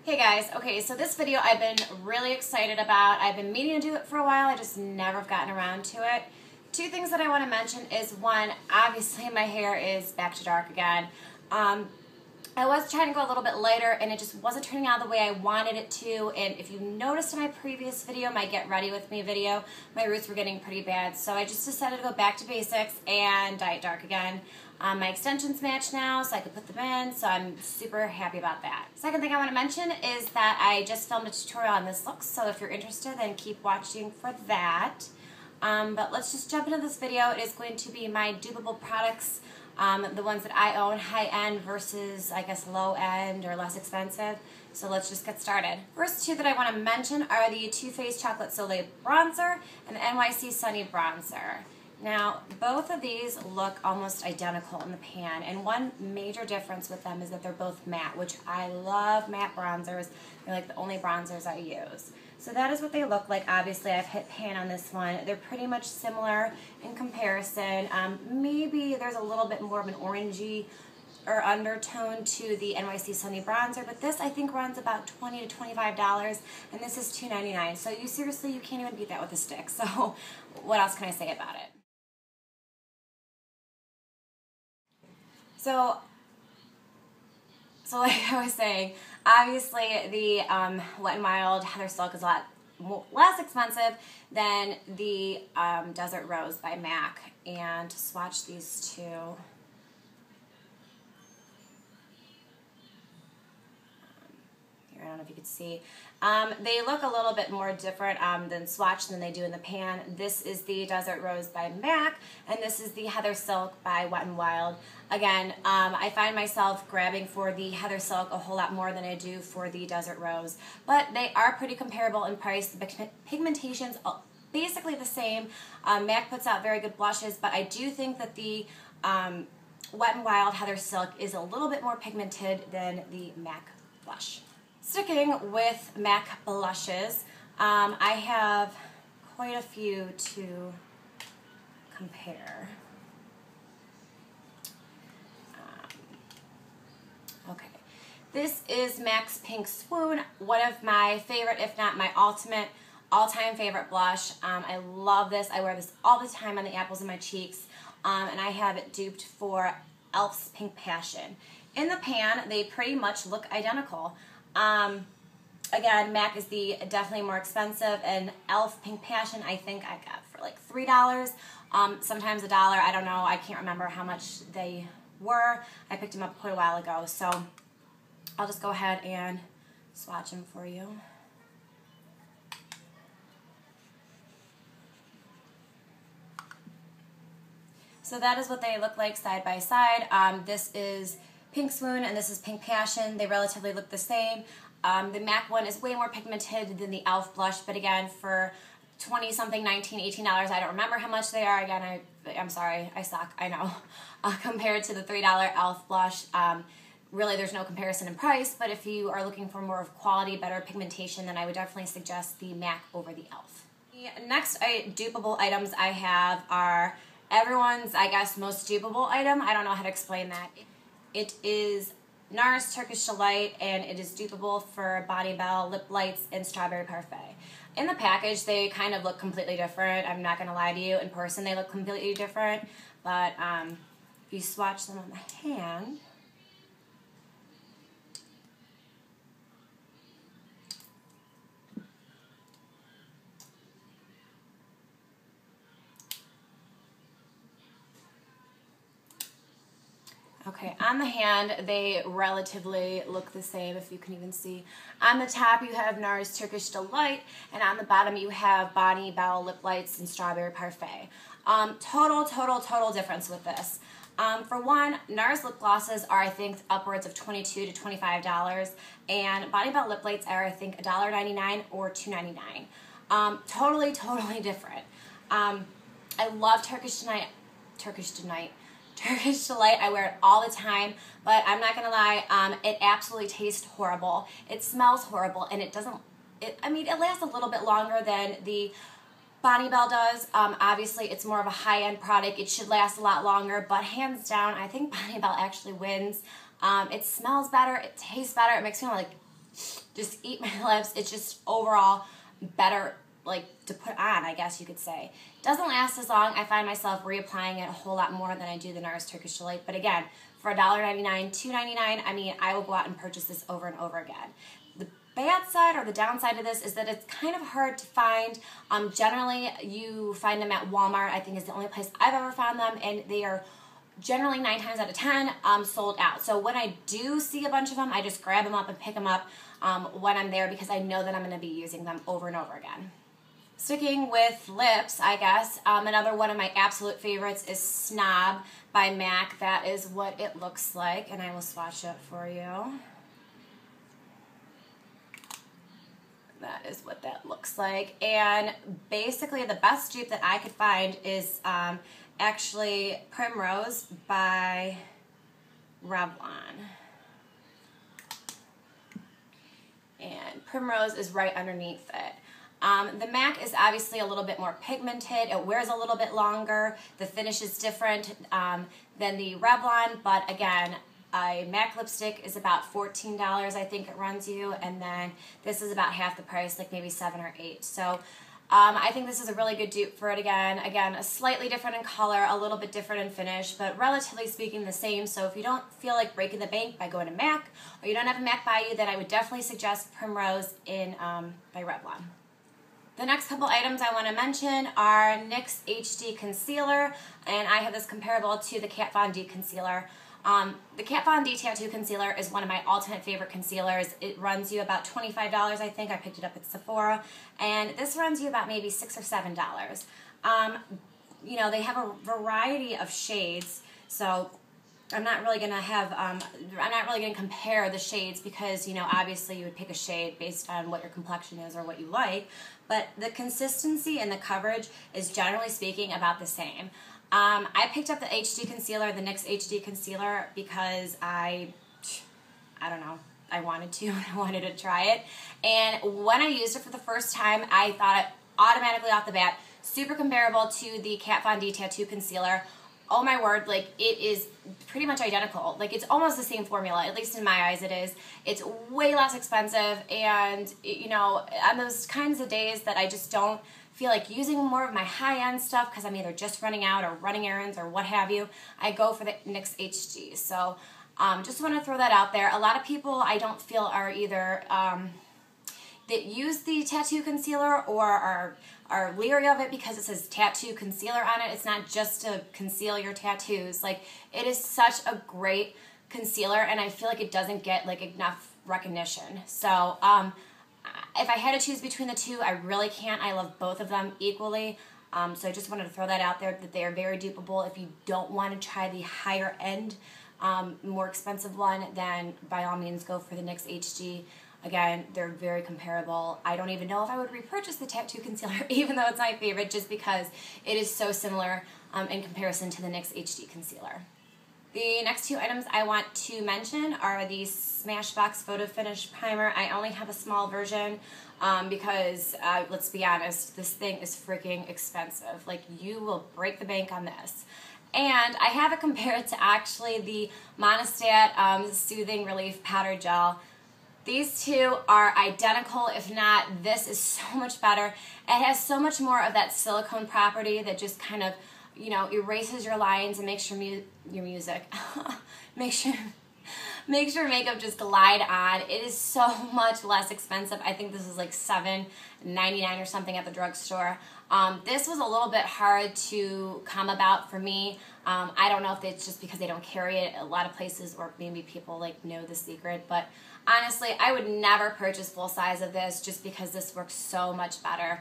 Hey guys, okay, so this video I've been really excited about. I've been meaning to do it for a while, I just never have gotten around to it. Two things that I want to mention is one, obviously my hair is back to dark again. I was trying to go a little bit lighter and it just wasn't turning out the way I wanted it to, and if you noticed in my previous video, my Get Ready With Me video, my roots were getting pretty bad, so I just decided to go back to basics and dye it dark again. My extensions match now, so I could put them in, so I'm super happy about that. Second thing I want to mention is that I just filmed a tutorial on this look, so if you're interested, then keep watching for that. But let's just jump into this video. It is going to be my dupable products, the ones that I own, high-end versus, I guess, low-end or less expensive. So let's just get started. First two that I want to mention are the Too Faced Chocolate Soleil Bronzer and the M.A.C Sunny Bronzer. Now, both of these look almost identical in the pan, and one major difference with them is that they're both matte, which I love matte bronzers. They're like the only bronzers I use. So that is what they look like. Obviously, I've hit pan on this one. They're pretty much similar in comparison. Maybe there's a little bit more of an orangey or undertone to the M.A.C Sunny Bronzer, but this I think runs about $20 to $25, and this is $2.99. So you seriously, you can't even beat that with a stick. So what else can I say about it? So like I was saying, obviously the Wet and Wild Heather Silk is a lot less expensive than the Desert Rose by M.A.C. And to swatch these two, I don't know if you could see. They look a little bit more different than swatched than they do in the pan. This is the Desert Rose by M.A.C. and this is the Heather Silk by Wet and Wild. Again, I find myself grabbing for the Heather Silk a whole lot more than I do for the Desert Rose. But they are pretty comparable in price. The pigmentation's basically the same. M.A.C puts out very good blushes, but I do think that the Wet and Wild Heather Silk is a little bit more pigmented than the M.A.C blush. Sticking with M.A.C blushes, I have quite a few to compare. Okay, this is M.A.C's Pink Swoon, one of my favorite, if not my ultimate, all-time favorite blush. I love this. I wear this all the time on the apples of my cheeks, and I have it duped for E.L.F's Pink Passion. In the pan, they pretty much look identical. Again, M.A.C is the definitely more expensive, and E.L.F Pink Passion I think I got for like $3, sometimes $1, I don't know, I can't remember how much they were. I picked them up quite a while ago, so I'll just go ahead and swatch them for you. So that is what they look like side by side. This is Pink Swoon and this is Pink Passion. They relatively look the same. The M.A.C one is way more pigmented than the E.L.F blush, but again, for 20-something, $19, $18, I don't remember how much they are. Again, I'm sorry, I suck, I know. Compared to the $3 E.L.F blush, really there's no comparison in price, but if you are looking for more of quality, better pigmentation, then I would definitely suggest the M.A.C over the E.L.F. The next dupable items I have are everyone's, I guess, most dupable item. I don't know how to explain that. It is NARS Turkish Delight, and it is dupable for Body Bell, Lip Lights, and Strawberry Parfait. In the package, they kind of look completely different. I'm not going to lie to you. In person, they look completely different. But if you swatch them on the hand, okay, on the hand, they relatively look the same, if you can even see. On the top, you have NARS Turkish Delight, and on the bottom, you have Body Bell, Lip Lights, and Strawberry Parfait. Total difference with this. For one, NARS lip glosses are, I think, upwards of $22 to $25, and Body Bell Lip Lights are, I think, $1.99 or $2.99. Totally different. I love Turkish Delight. I wear it all the time, but I'm not gonna lie, it absolutely tastes horrible. It smells horrible, and it lasts a little bit longer than the Body Bell does. Obviously, it's more of a high-end product. It should last a lot longer, but hands down, I think Body Bell actually wins. It smells better, it tastes better, it makes me want to like just eat my lips. It's just overall better, like, to put on, I guess you could say. Doesn't last as long. I find myself reapplying it a whole lot more than I do the NARS Turkish Delight. But again, for $1.99, $2.99, I mean, I will go out and purchase this over and over again. The bad side or the downside of this is that it's kind of hard to find. Generally, you find them at Walmart, I think is the only place I've ever found them, and they are generally 9 times out of 10 sold out. So when I do see a bunch of them, I just grab them up and pick them up when I'm there because I know that I'm going to be using them over and over again. Sticking with lips, I guess, another one of my absolute favorites is Snob by M.A.C. That is what it looks like, and I will swatch it for you. That is what that looks like, and basically the best dupe that I could find is actually Primrose by Revlon. And Primrose is right underneath it. The M.A.C is obviously a little bit more pigmented. It wears a little bit longer. The finish is different than the Revlon, but again, a M.A.C lipstick is about $14, I think it runs you, and then this is about half the price, like maybe $7 or $8. So I think this is a really good dupe for it again. Again, a slightly different in color, a little bit different in finish, but relatively speaking the same. So if you don't feel like breaking the bank by going to M.A.C, or you don't have a M.A.C by you, then I would definitely suggest Primrose in by Revlon. The next couple items I want to mention are NYX HD Concealer, and I have this comparable to the Kat Von D Concealer. The Kat Von D Tattoo Concealer is one of my ultimate favorite concealers. It runs you about $25, I think. I picked it up at Sephora. And this runs you about maybe $6 or $7. You know, they have a variety of shades, so I'm not really going to have, I'm not really going to compare the shades because, you know, obviously you would pick a shade based on what your complexion is or what you like. But the consistency and the coverage is generally speaking about the same. I picked up the HD Concealer, the NYX HD Concealer, because I don't know, I wanted to, I wanted to try it. And when I used it for the first time, I thought it automatically off the bat, super comparable to the Kat Von D Tattoo Concealer. Oh my word, like it is pretty much identical. Like it's almost the same formula, at least in my eyes it is. It's way less expensive, and you know, on those kinds of days that I just don't feel like using more of my high-end stuff because I'm either just running out or running errands or what have you, I go for the NYX HD. So just want to throw that out there. A lot of people I don't feel are either that use the tattoo concealer or are leery of it because it says tattoo concealer on it. It's not just to conceal your tattoos. Like, it is such a great concealer, and I feel like it doesn't get like enough recognition. So if I had to choose between the two, I really can't. I love both of them equally. So I just wanted to throw that out there, that they are very dupeable. If you don't want to try the higher end, more expensive one, then by all means go for the NYX HD. Again, they're very comparable. I don't even know if I would repurchase the Tattoo Concealer, even though it's my favorite, just because it is so similar in comparison to the NYX HD Concealer. The next two items I want to mention are the Smashbox Photo Finish Primer. I only have a small version because, let's be honest, this thing is freaking expensive. Like, you will break the bank on this. And I have it compared to actually the Monistat Soothing Relief Powder Gel. These two are identical, if not, this is so much better. It has so much more of that silicone property that just kind of, you know, erases your lines and makes your music, makes your makeup just glide on. It is so much less expensive. I think this is like $7.99 or something at the drugstore. This was a little bit hard to come about for me. I don't know if it's just because they don't carry it a lot of places, or maybe people like know the secret, but honestly, I would never purchase full size of this just because this works so much better.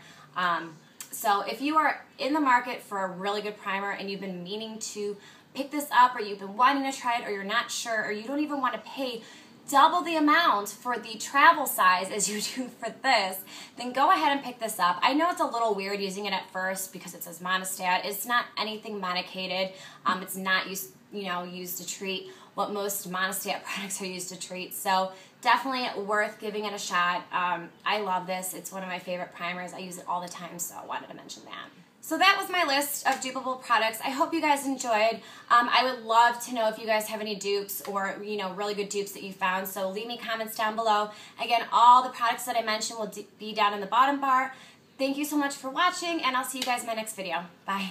So if you are in the market for a really good primer and you've been meaning to pick this up, or you've been wanting to try it, or you're not sure, or you don't even want to pay double the amount for the travel size as you do for this, then go ahead and pick this up. I know it's a little weird using it at first because it says Monistat. It's not anything medicated. It's not used to treat what most Monistat products are used to treat. So definitely worth giving it a shot. I love this. It's one of my favorite primers. I use it all the time, so I wanted to mention that. So that was my list of dupeable products. I hope you guys enjoyed. I would love to know if you guys have any dupes or, you know, really good dupes that you found. So leave me comments down below. Again, all the products that I mentioned will be down in the bottom bar. Thank you so much for watching, and I'll see you guys in my next video. Bye.